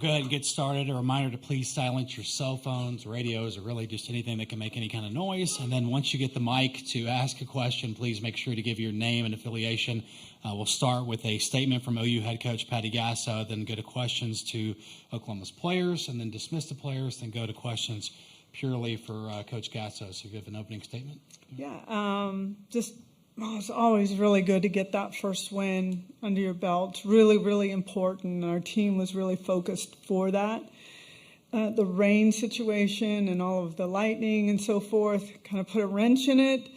go ahead and get started. A reminder to please silence your cell phones, radios, or really just anything that can make any kind of noise. And then once you get the mic to ask a question, please make sure to give your name and affiliation. We'll start with a statement from OU head coach Patty Gasso, then go to questions to Oklahoma's players, and then dismiss the players, then go to questions purely for Coach Gasso. So you have an opening statement? Yeah, it's always really good to get that first win under your belt. It's really, really important. Our team was really focused for that. The rain situation and all of the lightning and so forth kind of put a wrench in it.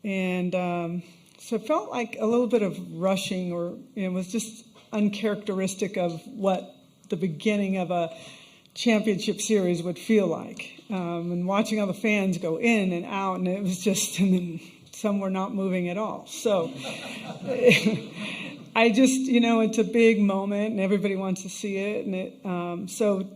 And so it felt like a little bit of rushing, or it was just uncharacteristic of what the beginning of a championship series would feel like. And watching all the fans go in and out, and it was just, and then some were not moving at all. So I just, it's a big moment and everybody wants to see it. And so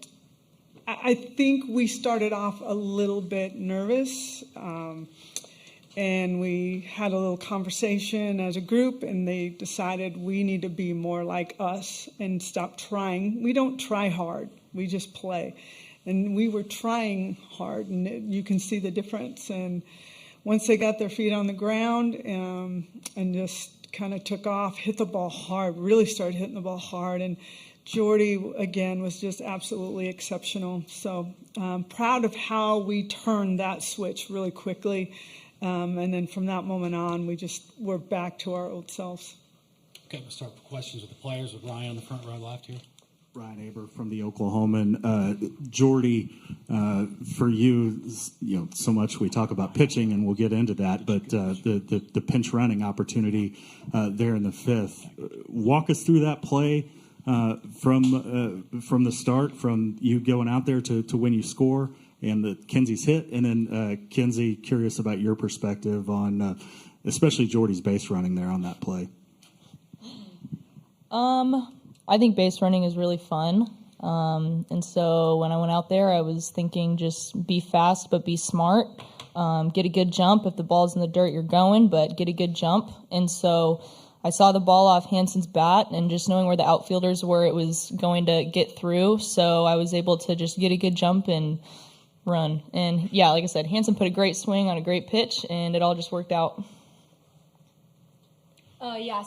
I think we started off a little bit nervous, and we had a little conversation as a group, and they decided we need to be more like us and stop trying. We don't try hard, we just play. And we were trying hard, and you can see the difference. And once they got their feet on the ground and just kind of took off, hit the ball hard, really started hitting the ball hard. And Jordy, again, was just absolutely exceptional. So proud of how we turned that switch really quickly. And then from that moment on, we're back to our old selves. Okay, we'll start with questions with the players, with Ryan on the front row left here. Ryan Aber from the Oklahoman. Jordy, for you, so much we talk about pitching, and we'll get into that, but the pinch running opportunity there in the fifth. Walk us through that play from the start, from you going out there to when you score, and the Kenzie's hit, and then Kenzie, curious about your perspective on especially Jordy's base running there on that play. I think base running is really fun. And so when I went out there, I was thinking just be fast but be smart. Get a good jump. If the ball's in the dirt, you're going, but get a good jump. And so I saw the ball off Hanson's bat, and just knowing where the outfielders were, it was going to get through. So I was able to just get a good jump and run. And, yeah, like I said, Hanson put a great swing on a great pitch, and it all just worked out.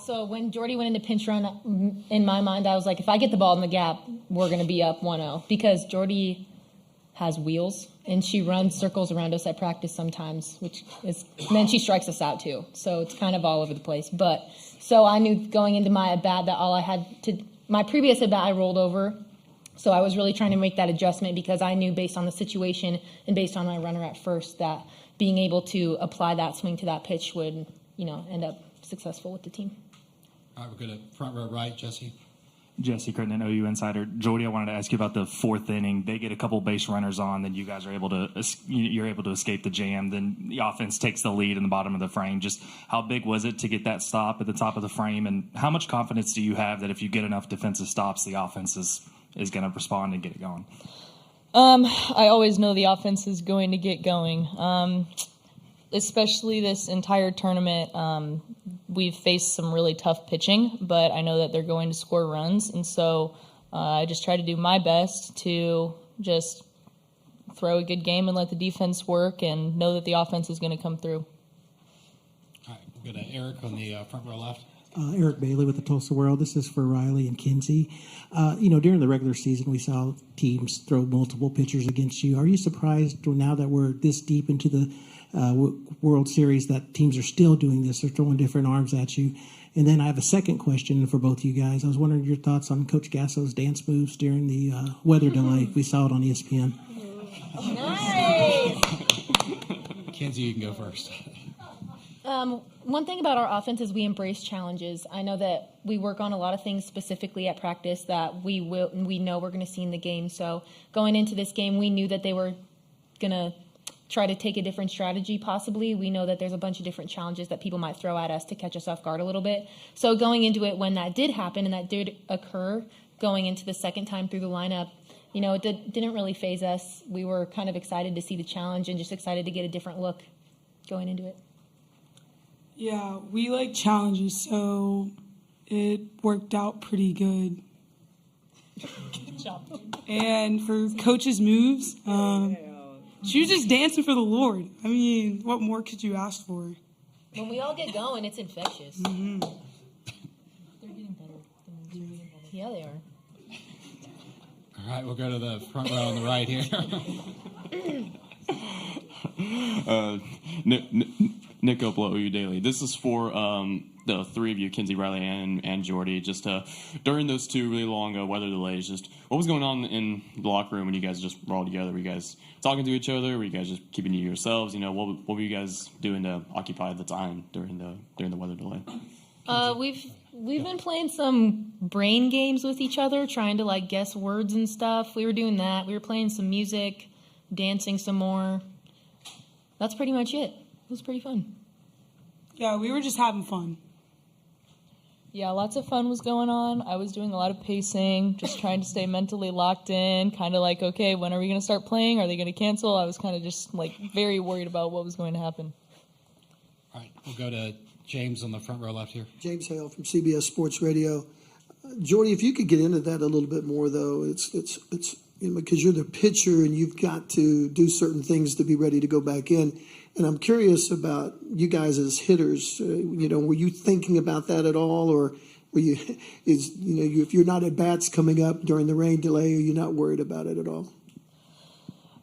So when Jordy went into pinch run, in my mind, I was like, if I get the ball in the gap, we're going to be up 1-0. Because Jordy has wheels, and she runs circles around us at practice sometimes, and then she strikes us out too. So it's kind of all over the place. So I knew going into my at-bat that my previous at-bat I rolled over. So I was really trying to make that adjustment, because I knew based on the situation and based on my runner at first that being able to apply that swing to that pitch would, end up successful with the team. All right, we're good at front row right, Jesse. Jesse Crittenden, OU Insider. Jordy, I wanted to ask you about the fourth inning. They get a couple base runners on, then you guys are you're able to escape the jam. Then the offense takes the lead in the bottom of the frame. Just how big was it to get that stop at the top of the frame, and how much confidence do you have that if you get enough defensive stops, the offense is going to respond and get it going? I always know the offense is going to get going. Especially this entire tournament, we've faced some really tough pitching, but I know that they're going to score runs, and so I just try to do my best to just throw a good game and let the defense work and know that the offense is going to come through. All right, we'll go to Eric on the front row left. Eric Bailey with the Tulsa World. This is for Riley and Kinsey. During the regular season, we saw teams throw multiple pitchers against you. Are you surprised now that we're this deep into the World Series that teams are still doing this? They're throwing different arms at you. And then I have a second question for both of you guys. I was wondering your thoughts on Coach Gasso's dance moves during the weather delay. We saw it on ESPN. Nice! Kenzie, you can go first. One thing about our offense is we embrace challenges. I know that we work on a lot of things specifically at practice that we know we're going to see in the game. So going into this game, we knew that they were going to try to take a different strategy possibly. We know that there's a bunch of different challenges that people might throw at us to catch us off guard a little bit. So going into it, when that did happen and that did occur, going into the second time through the lineup, it didn't really faze us. We were kind of excited to see the challenge and just excited to get a different look going into it. Yeah, we like challenges, so it worked out pretty good. And for coach's moves, she was just dancing for the Lord. I mean, what more could you ask for? When we all get going, it's infectious. Mm-hmm. They're getting better. Yeah, they are. All right, we'll go to the front row on the right here. Nick Opolo, OU Daily. This is for the three of you, Kinsey, Riley, and Jordy. Just during those two really long weather delays, just what was going on in the locker room when you guys just were all together? Were you guys talking to each other? Were you guys just keeping to yourselves? You know, what were you guys doing to occupy the time during the weather delay? We've been playing some brain games with each other, trying to like guess words and stuff. We were doing that. We were playing some music, dancing some more. That's pretty much it. It was pretty fun. Yeah, we were just having fun. Yeah, lots of fun was going on. I was doing a lot of pacing, just trying to stay mentally locked in, kind of like, okay, when are we going to start playing? Are they going to cancel? I was kind of just like very worried about what was going to happen. All right, we'll go to James on the front row left here. James Hale from CBS Sports Radio. Jordy, if you could get into that a little bit more, though, it's you know, because you're the pitcher and you've got to do certain things to be ready to go back in. And I'm curious about you guys as hitters. You know, were you thinking about that at all, or were you if you're not at bats coming up during the rain delay, are you not worried about it at all?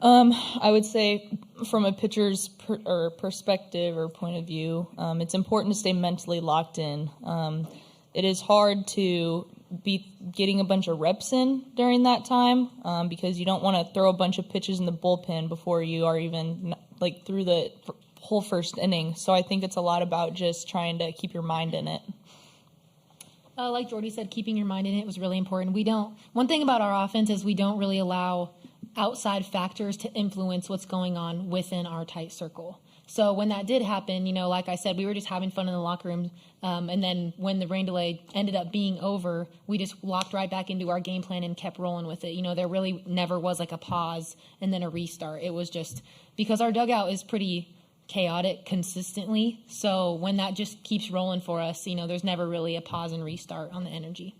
I would say from a pitcher's perspective or point of view, it's important to stay mentally locked in. It is hard to be getting a bunch of reps in during that time because you don't want to throw a bunch of pitches in the bullpen before you are even like through the whole first inning. So I think it's a lot about just trying to keep your mind in it. Like Jordy said, keeping your mind in it was really important. One thing about our offense is we don't really allow outside factors to influence what's going on within our tight circle. So when that did happen, you know, like I said, we were just having fun in the locker room. And then when the rain delay ended up being over, we just locked right back into our game plan and kept rolling with it. You know, there really never was like a pause and then a restart. It was just because our dugout is pretty chaotic consistently. So when that just keeps rolling for us, you know, there's never really a pause and restart on the energy.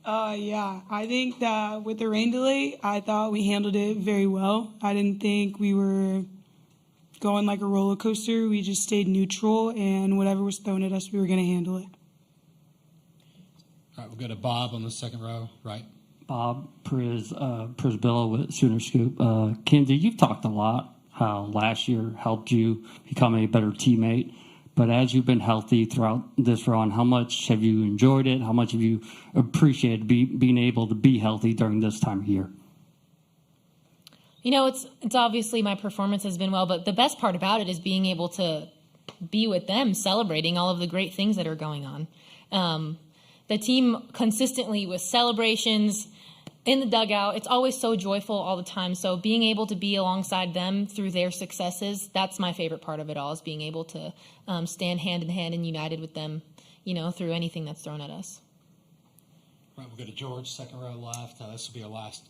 Yeah, I think that with the rain delay, I thought we handled it very well. I didn't think we were going like a roller coaster. We just stayed neutral, and whatever was thrown at us, we were going to handle it. All right, we'll go to Bob on the second row, right? Bob Prisbilla with Sooner Scoop. Kinsey, you've talked a lot how last year helped you become a better teammate. But as you've been healthy throughout this run, how much have you enjoyed it? How much have you appreciated being able to be healthy during this time of year? You know, it's obviously my performance has been well, but the best part about it is being able to be with them, celebrating all of the great things that are going on. The team consistently with celebrations in the dugout, it's always so joyful all the time. So being able to be alongside them through their successes, that's my favorite part of it all, is being able to stand hand in hand and united with them, you know, through anything that's thrown at us. All right, we'll go to George, second row left. This will be our last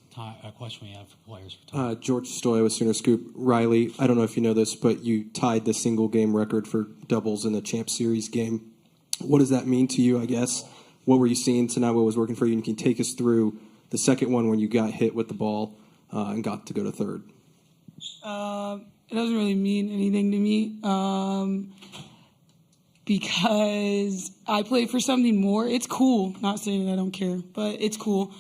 question we have for players. George Stoya with Sooner Scoop. Riley, I don't know if you know this, but you tied the single game record for doubles in the Champ Series game. What does that mean to you, I guess? What were you seeing tonight? What was working for you? And can you take us through the second one when you got hit with the ball and got to go to third? It doesn't really mean anything to me because I play for something more. It's cool. Not saying that I don't care, but it's cool.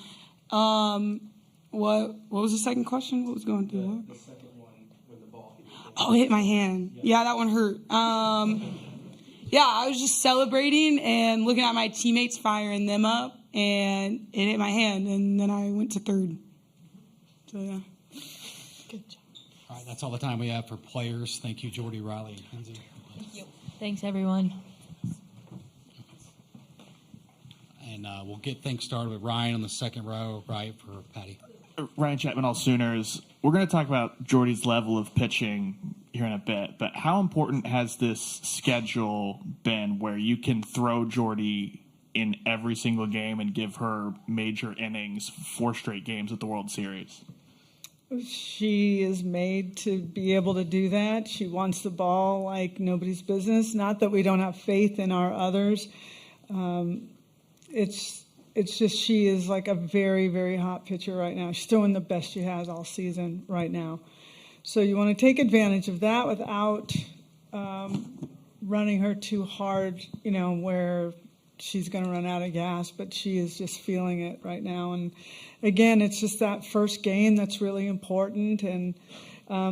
What was the second question? What was going through? The second one when the ball hit you. Oh, it hit my hand. Yeah, that one hurt. Yeah, I was just celebrating and looking at my teammates firing them up, and it hit my hand, and then I went to third. So, yeah. Good job. All right, that's all the time we have for players. Thank you, Jordy, Riley, and Kinsey. Thank you. Thanks, everyone. And we'll get things started with Ryan on the second row, right, for Patty. Ryan Chapman, all Sooners. We're going to talk about Jordy's level of pitching here in a bit, but how important has this schedule been where you can throw Jordy in every single game and give her major innings, 4 straight games at the World Series? She is made to be able to do that. She wants the ball like nobody's business. Not that we don't have faith in our others. it's just she is like a very, very hot pitcher right now. She's throwing the best she has all season right now. So you want to take advantage of that without running her too hard, where she's going to run out of gas, but she is just feeling it right now. And again, it's just that first game that's really important. And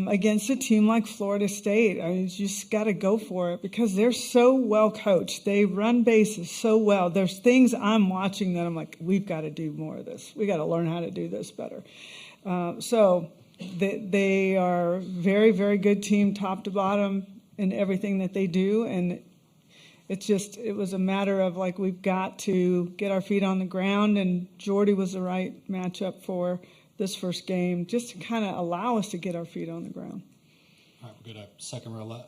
against a team like Florida State, I mean, you just got to go for it because they're so well coached. They run bases so well. There's things I'm watching that I'm like, we've got to do more of this. We got to learn how to do this better. So they are a very, very good team, top to bottom, in everything that they do. And it was a matter of like, we've got to get our feet on the ground, and Jordy was the right matchup for this first game, just to kind of allow us to get our feet on the ground. All right, we'll go to second row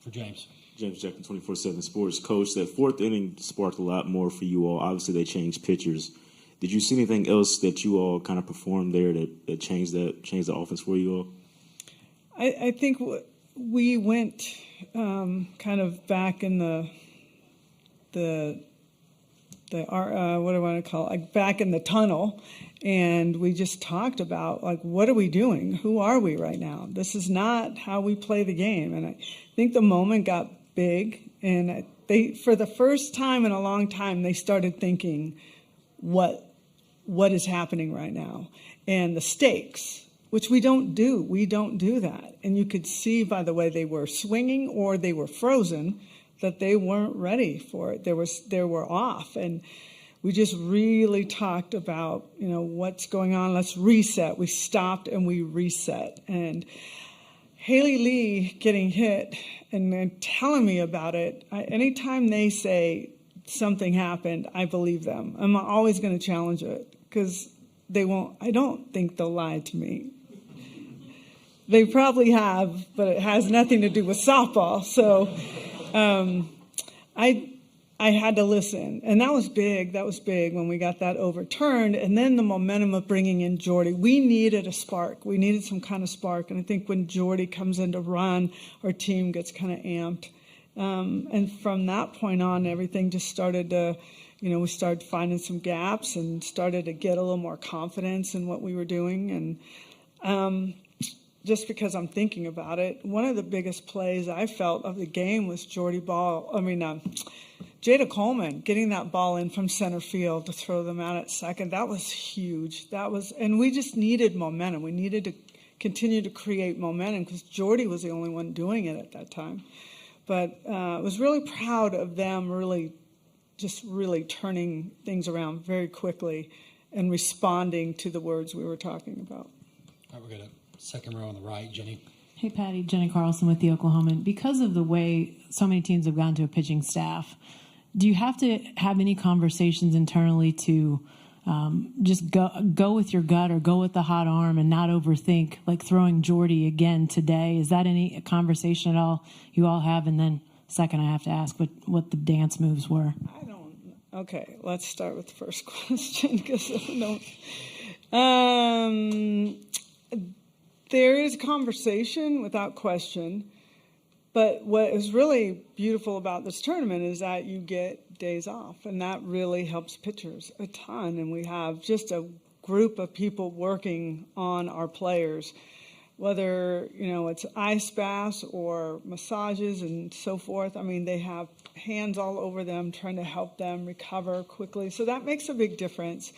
for James. James Jackson, 24/7 Sports. Coach, that fourth inning sparked a lot more for you all. Obviously, they changed pitchers. Did you see anything else that you all kind of performed there that changed the offense for you all? I think we went kind of back in the what do I want to call it? Like back in the tunnel, and we just talked about like, what are we doing? Who are we right now? This is not how we play the game. And I think the moment got big, and they, for the first time in a long time, they started thinking, what is happening right now, and the stakes, which we don't do. We don't do that. And you could see by the way they were swinging or they were frozen that they weren't ready for it. They were off. And we just really talked about, what's going on. Let's reset. We stopped and we reset. And Haley Lee getting hit and then telling me about it, anytime they say something happened, I believe them. I'm always going to challenge it because they won't. I don't think they'll lie to me. They probably have, but it has nothing to do with softball. So I had to listen, and that was big. That was big when we got that overturned. And then the momentum of bringing in Jordy. We needed a spark. We needed some kind of spark. And I think when Jordy comes in to run, our team gets kind of amped. And from that point on, everything just started to, we started finding some gaps and started to get a little more confidence in what we were doing. And just because I'm thinking about it, one of the biggest plays I felt of the game was Jada Coleman getting that ball in from center field to throw them out at second. That was huge. And we just needed momentum. We needed to continue to create momentum because Jordy was the only one doing it at that time. But I was really proud of them really turning things around very quickly and responding to the words we were talking about. All right, we're going to second row on the right, Jenny. Hey, Patty, Jenny Carlson with the Oklahoman. Because of the way so many teams have gone to a pitching staff, do you have to have any conversations internally to just go with your gut or go with the hot arm and not overthink, like throwing Jordy again today? Is that any conversation at all you all have? And then second, I have to ask what the dance moves were. Okay, let's start with the first question because I don't. There is conversation without question, but what is really beautiful about this tournament is that you get days off, and that really helps pitchers a ton. And we have just a group of people working on our players, whether it's ice baths or massages and so forth. I mean, they have hands all over them trying to help them recover quickly. So that makes a big difference.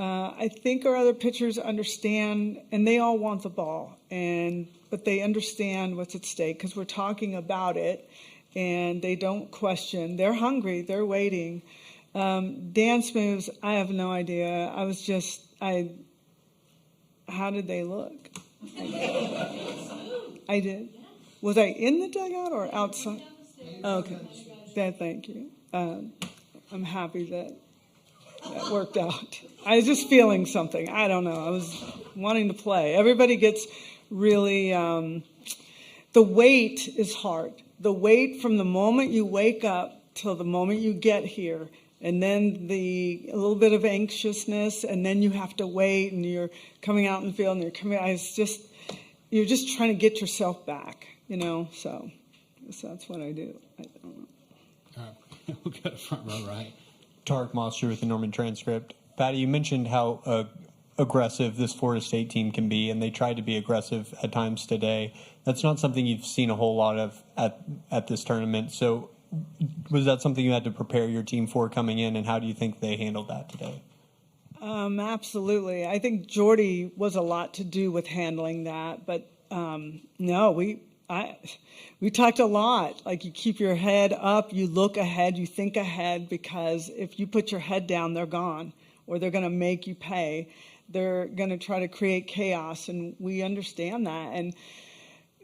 I think our other pitchers understand, and they all want the ball, but they understand what's at stake because we're talking about it, and they don't question. They're hungry. They're waiting. Dance moves, I have no idea. How did they look? I did. Was I in the dugout or outside? Okay. Thank you. I'm happy that worked out. I was just feeling something. I don't know. I was wanting to play. Everybody gets really, the wait is hard. The wait from the moment you wake up till the moment you get here, and then a little bit of anxiousness, and then you have to wait, and you're coming out in the field, and you're just trying to get yourself back, so that's what I do. I don't know. All right, we'll go to front row right. Tarek Monster with the Norman Transcript. Patty, you mentioned how aggressive this Florida State team can be, and they tried to be aggressive at times today. That's not something you've seen a whole lot of at this tournament. So was that something you had to prepare your team for coming in, and how do you think they handled that today? Absolutely. I think Jordy was a lot to do with handling that, but no, we talked a lot. Like, you keep your head up, you look ahead, you think ahead, because if you put your head down, they're gone, or they're going to make you pay. They're going to try to create chaos, and we understand that. And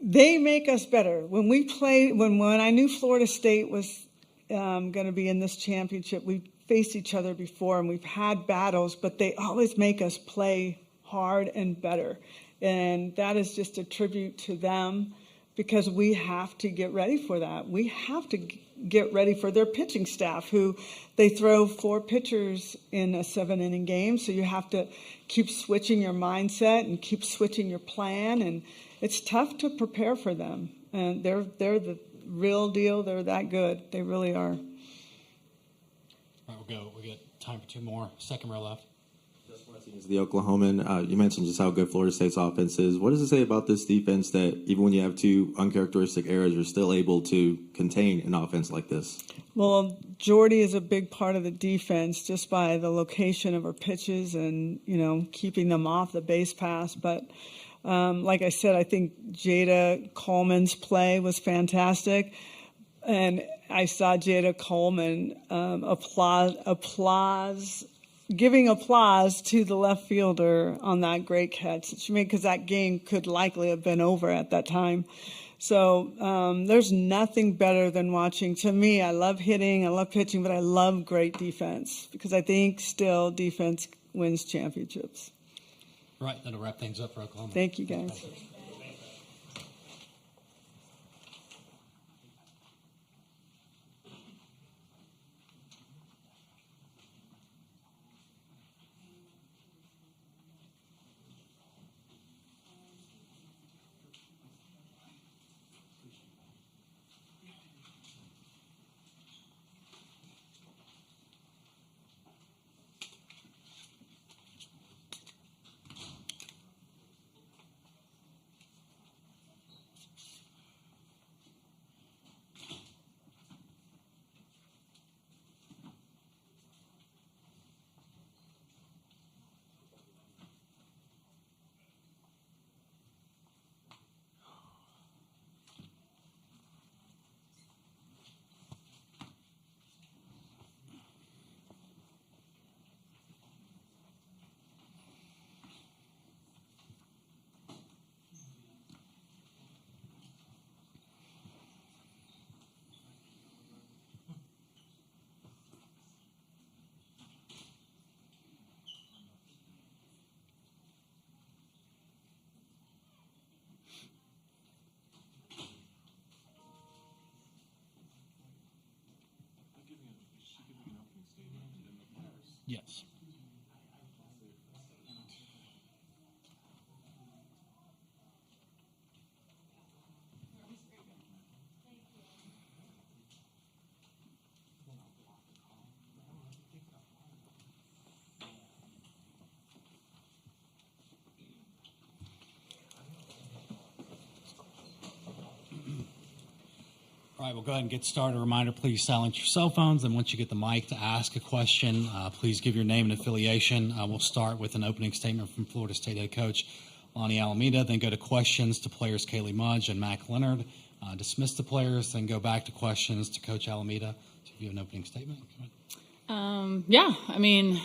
they make us better. When we played, when I knew Florida State was going to be in this championship, we faced each other before, and we've had battles, but they always make us play hard and better. And that is just a tribute to them, because we have to get ready for that. We have to get ready for their pitching staff, who they throw 4 pitchers in a 7-inning game. So you have to keep switching your mindset and keep switching your plan. And it's tough to prepare for them. And they're the real deal. They're that good. They really are. All right, we'll go. We got time for 2 more. Second row left. The Oklahoman, you mentioned just how good Florida State's offense is. What does it say about this defense that even when you have 2 uncharacteristic errors, you're still able to contain an offense like this? Well, Jordy is a big part of the defense just by the location of her pitches and, keeping them off the base pass. But like I said, I think Jada Coleman's play was fantastic. And I saw Jada Coleman giving applause to the left fielder on that great catch that she made, because that game could likely have been over at that time. So there's nothing better than watching. To me, I love hitting, I love pitching, but I love great defense, because I think still defense wins championships. Right, that'll wrap things up for Oklahoma. Thank you, guys. Yes. All right, we'll go ahead and get started. A reminder, please silence your cell phones. And once you get the mic to ask a question, please give your name and affiliation. We'll start with an opening statement from Florida State head coach Lonnie Alameda, then go to questions to players Kaylee Mudge and Mac Leonard. Dismiss the players, then go back to questions to Coach Alameda. So if you have an opening statement. Yeah, I mean,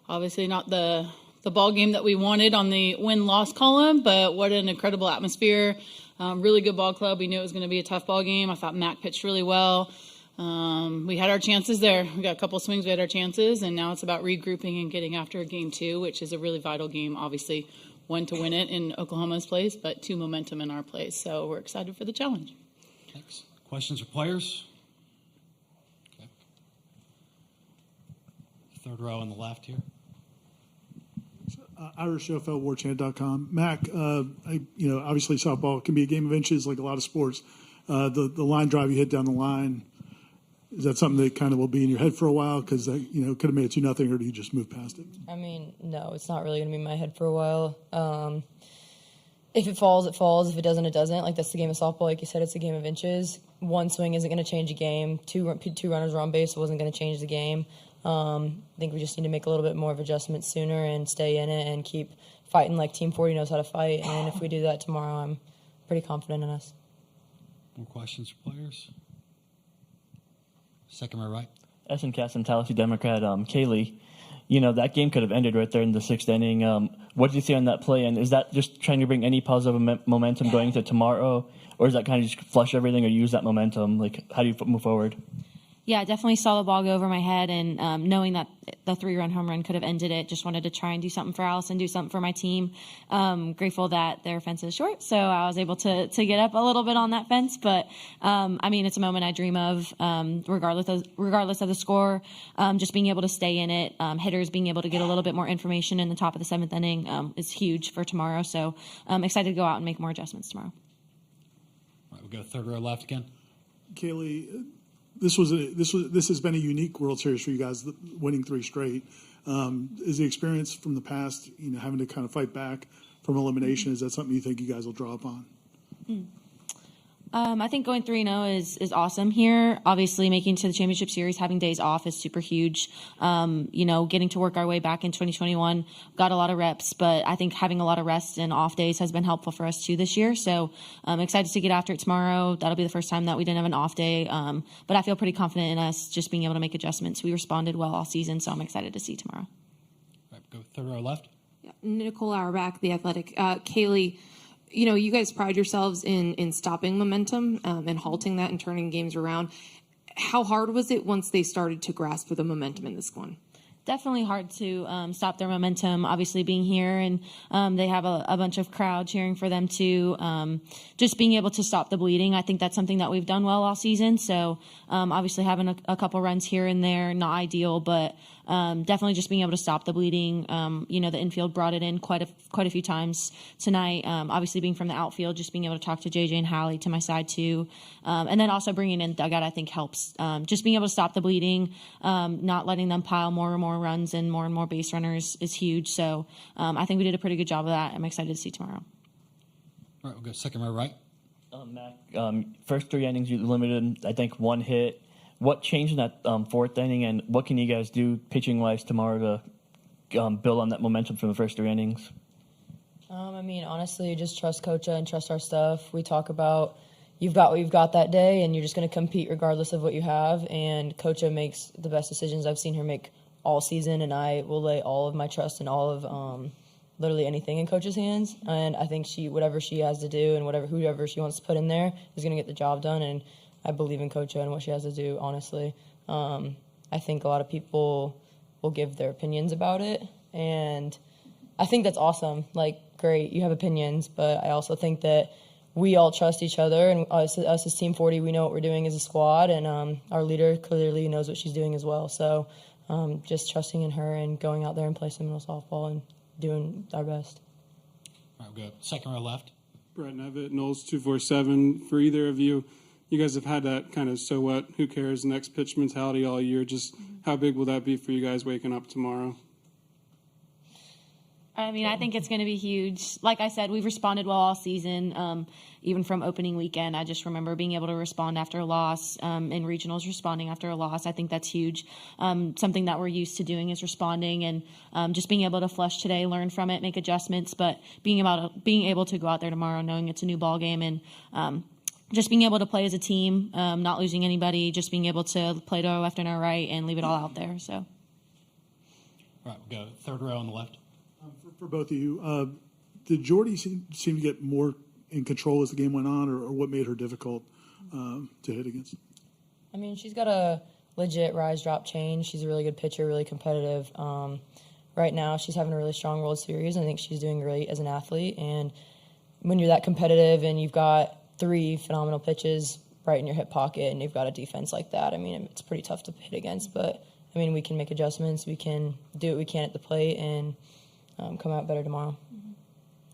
obviously not the ball game that we wanted on the win-loss column, but what an incredible atmosphere. Really good ball club. We knew it was going to be a tough ball game. I thought Mac pitched really well. We had our chances there. We got a couple swings. We had our chances, and now it's about regrouping and getting after game 2, which is a really vital game. Obviously, 1 to win it in Oklahoma's place, but 2 momentum in our place. So we're excited for the challenge. Thanks. Questions for players? Okay. Third row on the left here. Irish Sheffield, WarChant.com. Mac, obviously softball can be a game of inches like a lot of sports. The line drive you hit down the line, Is that something that kind of will be in your head for a while? Because could have made it 2-0, or do you just move past it? I mean, no, it's not really going to be in my head for a while. If it falls, it falls. If it doesn't, it doesn't. Like, that's the game of softball. Like you said, it's a game of inches. One swing isn't going to change a game. Two runners were on base. It wasn't going to change the game. I think we just need to make a little bit more of adjustments sooner and stay in it and keep fighting like Team 40 knows how to fight. And if we do that tomorrow, I'm pretty confident in us. More questions for players? Second row right. Essen Casson, Tallahassee Democrat. Kaylee, that game could have ended right there in the 6th inning. What did you see on that play? And is that just trying to bring any positive momentum going into tomorrow? Or is that kind of just flush everything or use that momentum? Like, how do you move forward? Yeah, I definitely saw the ball go over my head, and knowing that the 3-run home run could have ended it, just wanted to try and do something for Allison, do something for my team. Grateful that their fence is short, so I was able to get up a little bit on that fence. But it's a moment I dream of, regardless of the score. Just being able to stay in it, hitters being able to get a little bit more information in the top of the 7th inning is huge for tomorrow. So I'm excited to go out and make more adjustments tomorrow. All right, we'll go third row left again. Kaylee, this has been a unique World Series for you guys, winning 3 straight. Is the experience from the past, having to kind of fight back from elimination, is that something you think you guys will draw upon? I think going 3-0 is awesome here. Obviously, making it to the championship series, having days off is super huge. Getting to work our way back in 2021, got a lot of reps, but I think having a lot of rest and off days has been helpful for us too this year. So I'm excited to get after it tomorrow. That'll be the first time that we didn't have an off day. But I feel pretty confident in us just being able to make adjustments. We responded well all season, so I'm excited to see tomorrow. All right, go third row left. Yeah. Nicole Auerbach, The Athletic. Kaylee, you guys pride yourselves in stopping momentum and halting that and turning games around. How hard was it once they started to grasp the momentum in this one? Definitely hard to stop their momentum, obviously being here, and they have a bunch of crowd cheering for them too. Just being able to stop the bleeding, I think that's something that we've done well all season. So obviously having a couple runs here and there, not ideal, but definitely just being able to stop the bleeding. The infield brought it in quite a few times tonight. Obviously being from the outfield, just being able to talk to JJ and Hallie to my side too. And then also bringing in dugout, I think helps. Just being able to stop the bleeding, not letting them pile more and more runs and more base runners is huge. So I think we did a pretty good job of that. I'm excited to see tomorrow. All right, we'll go second row right. Mac, first 3 innings you limited, I think, 1 hit. What changed in that 4th inning, and what can you guys do pitching-wise tomorrow to build on that momentum from the first 3 innings? Honestly, just trust Coach and trust our stuff. We talk about you've got what you've got that day, and you're just going to compete regardless of what you have. And Coach makes the best decisions I've seen her make all season, and I will lay all of my trust and all of literally anything in Coach's hands. And I think whatever she has to do and whoever she wants to put in there is going to get the job done. And I believe in Coach and what she has to do, honestly. I think a lot of people will give their opinions about it, and I think that's awesome. Like, great, you have opinions, but I also think that we all trust each other, and us as Team 40, we know what we're doing as a squad, and our leader clearly knows what she's doing as well. So just trusting in her and going out there and play Seminole softball and doing our best. All right, we'll go second row left. Brett Nevitt, Knowles 247. For either of you, you guys have had that kind of so what, who cares, next pitch mentality all year. Just how big will that be for you guys waking up tomorrow? I think it's going to be huge. Like I said, we've responded well all season, even from opening weekend. I just remember being able to respond after a loss, in regionals responding after a loss. I think that's huge. Something that we're used to doing is responding, and just being able to flush today, learn from it, make adjustments, but being able to go out there tomorrow knowing it's a new ball game, and just being able to play as a team, not losing anybody, just being able to play to our left and our right and leave it all out there. So, All right, we'll go third row on the left. For both of you, did Jordy seem to get more in control as the game went on, or what made her difficult to hit against? She's got a legit rise-drop change. She's a really good pitcher, really competitive. Right now, she's having a really strong World Series. I think she's doing great as an athlete. And when you're that competitive and you've got 3 phenomenal pitches right in your hip pocket and you've got a defense like that, it's pretty tough to hit against. But, we can make adjustments. We can do what we can at the plate and come out better tomorrow.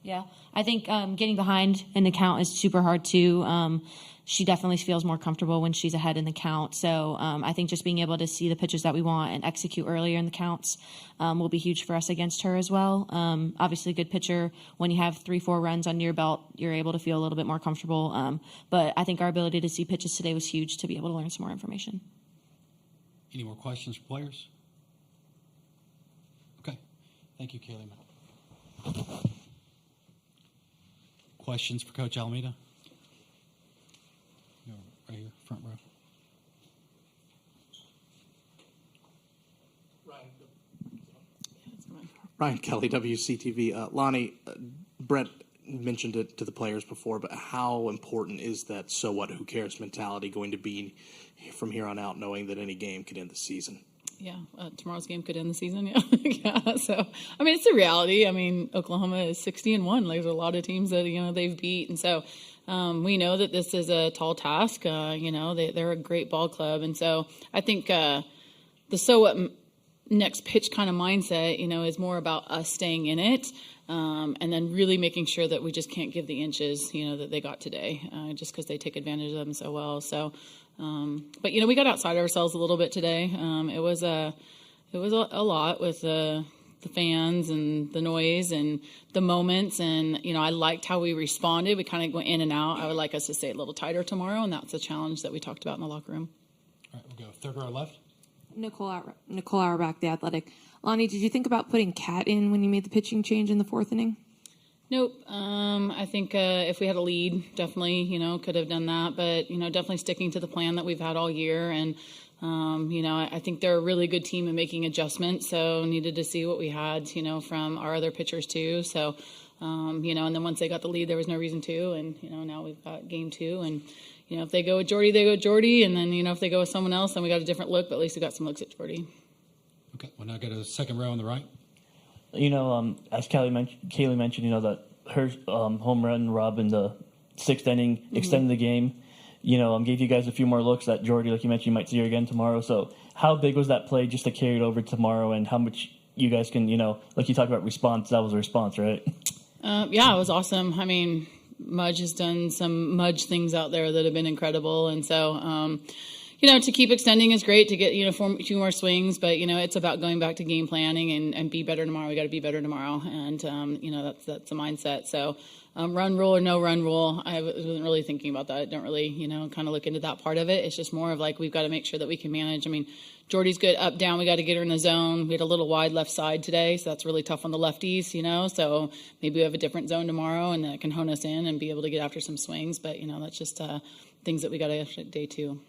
Yeah, I think getting behind in the count is super hard too. She definitely feels more comfortable when she's ahead in the count. So I think just being able to see the pitches that we want and execute earlier in the counts will be huge for us against her as well. Obviously, a good pitcher, when you have 3-4 runs under your belt, you're able to feel a little bit more comfortable. But I think our ability to see pitches today was huge to be able to learn some more information. Any more questions for players? Okay. Thank you, Kaylee. Questions for Coach Alameda? No, right here, front row. Ryan Kelly, WCTV. Lonnie, Brett mentioned it to the players before, but how important is that "so what, who cares" mentality going to be from here on out, knowing that any game could end the season? Yeah, tomorrow's game could end the season. Yeah, yeah. So I mean, it's a reality. I mean, Oklahoma is 60-1. Like, there's a lot of teams that they've beat, and so we know that this is a tall task. They're a great ball club, and so I think the "so what" next pitch kind of mindset, is more about us staying in it, and then really making sure that we just can't give the inches, that they got today, just because they take advantage of them so well. So. But we got outside ourselves a little bit today. It was a lot with the fans and the noise and the moments, and I liked how we responded. We kind of went in and out. I would like us to stay a little tighter tomorrow, and that's a challenge that we talked about in the locker room. All right, we'll go third row left. Nicole Auerbach, The Athletic. Lonnie, did you think about putting Kat in when you made the pitching change in the fourth inning? Nope. I think if we had a lead, definitely, could have done that. But, definitely sticking to the plan that we've had all year. And, I think they're a really good team in making adjustments. So needed to see what we had, from our other pitchers too. So, and then once they got the lead, there was no reason to. And, now we've got game 2. And, if they go with Jordy, they go with Jordy. And then, if they go with someone else, then we got a different look. But at least we got some looks at Jordy. Okay, we'll now go to the second row on the right. As Kaylee mentioned, that her home run rob in the 6th inning extended the game. Gave you guys a few more looks that Jordy, like you mentioned, you might see her again tomorrow. So how big was that play just to carry it over tomorrow, and how much you guys can, like you talked about response, that was a response, right? Yeah, it was awesome. I mean, Mudge has done some Mudge things out there that have been incredible, and so to keep extending is great, to get, 2 more swings, but, it's about going back to game planning and be better tomorrow. We got to be better tomorrow. And, that's a mindset. So, run rule or no run rule, I wasn't really thinking about that. I don't really, kind of look into that part of it. It's just more of like, we've got to make sure that we can manage. I mean, Jordy's good up, down. We got to get her in the zone. We had a little wide left side today, so that's really tough on the lefties, so maybe we have a different zone tomorrow, and that can hone us in and be able to get after some swings. But, that's just things that we got to have day 2.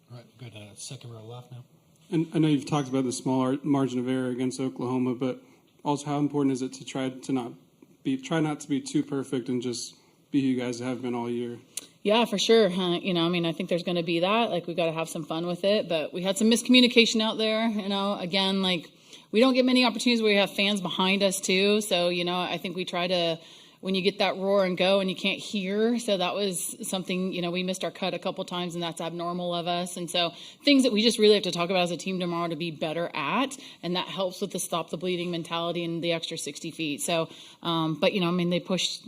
All right, go to second row left now. And I know you've talked about the small margin of error against Oklahoma, but also how important is it to try not to be too perfect and just be who you guys have been all year? Yeah, for sure. I think there's going to be that. Like, we've got to have some fun with it. But we had some miscommunication out there. Again, like, we don't get many opportunities where we have fans behind us too. So, I think we try to, when you get that roar and go and you can't hear. So that was something, we missed our cut a couple times, and that's abnormal of us. And so things that we just really have to talk about as a team tomorrow to be better at. And that helps with the stop the bleeding mentality and the extra 60 feet. So, but, they push,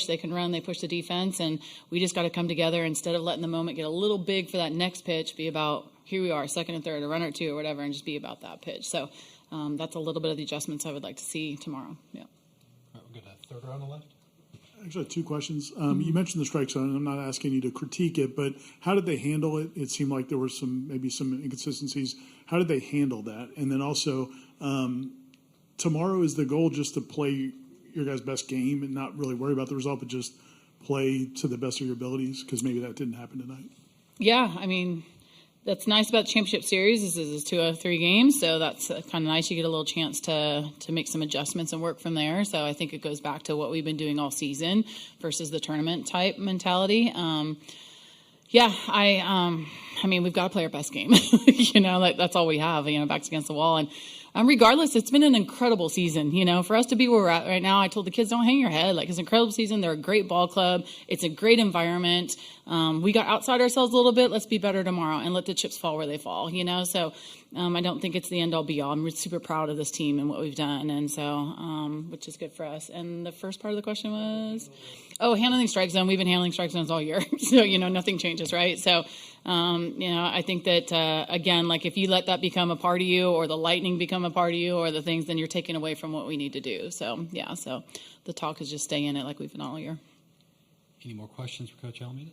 they can run, they push the defense, and we just got to come together instead of letting the moment get a little big for that next pitch, be about, here we are, second and third, a run or 2 or whatever, and just be about that pitch. So that's a little bit of the adjustments I would like to see tomorrow. Yeah. All right, we'll go to third row on the left. Actually, I have 2 questions. You mentioned the strike zone, and I'm not asking you to critique it, but how did they handle it? It seemed like there were maybe some inconsistencies. How did they handle that? And then also, tomorrow is the goal just to play your guys' best game and not really worry about the result, but just play to the best of your abilities, because maybe that didn't happen tonight. Yeah, that's nice about the championship series is 2 out of 3 games, so that's kind of nice. You get a little chance to make some adjustments and work from there. So I think it goes back to what we've been doing all season versus the tournament type mentality. We've got to play our best game. That's all we have. Backs against the wall, and regardless, it's been an incredible season. For us to be where we're at right now, I told the kids, don't hang your head. Like, it's an incredible season. They're a great ball club. It's a great environment. We got outside ourselves a little bit. Let's be better tomorrow and let the chips fall where they fall. So I don't think it's the end all be all. I'm super proud of this team and what we've done, and so which is good for us. And the first part of the question was, handling strike zone. We've been handling strike zones all year, so nothing changes, right? So I think that again, like if you let that become a part of you, or the lightning become a part of you, or the things, then you're taking away from what we need to do. So so the talk is just stay in it like we've been all year. Any more questions for Coach Alameda?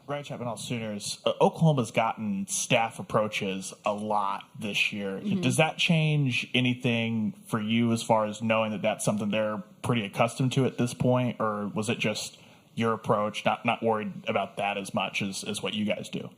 Brian Chapman, all Sooners. Oklahoma's gotten staff approaches a lot this year. Mm-hmm. Does that change anything for you as far as knowing that that's something they're pretty accustomed to at this point, or was it just your approach, not worried about that as much as what you guys do?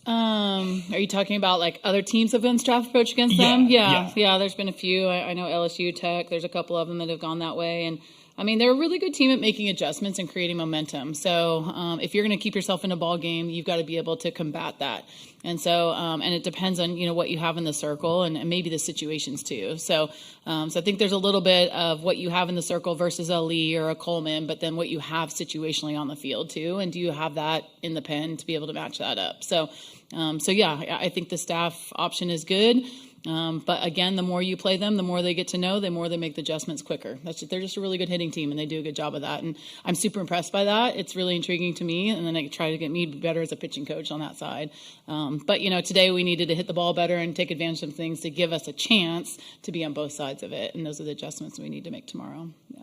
Are you talking about like other teams have been staff approach against them? Yeah. There's been a few. I know LSU, Tech. There's a couple of them that have gone that way, and I mean, they're a really good team at making adjustments and creating momentum. So if you're going to keep yourself in a ball game, you've got to be able to combat that. And so, and it depends on, what you have in the circle and maybe the situations too. So I think there's a little bit of what you have in the circle versus a Lee or a Coleman, but then what you have situationally on the field too. And do you have that in the pen to be able to match that up? So I think the staff option is good. But again, the more you play them, the more they get to know, the more they make the adjustments quicker. They're just a really good hitting team, and they do a good job of that. And I'm super impressed by that. It's really intriguing to me, and then I try to get me better as a pitching coach on that side. But today we needed to hit the ball better and take advantage of things to give us a chance to be on both sides of it. And those are the adjustments we need to make tomorrow. Yeah.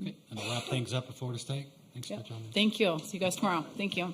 Okay, and we'll wrap things up at Florida State. Thanks, Coach Alameda. Thank you. See you guys tomorrow. Thank you.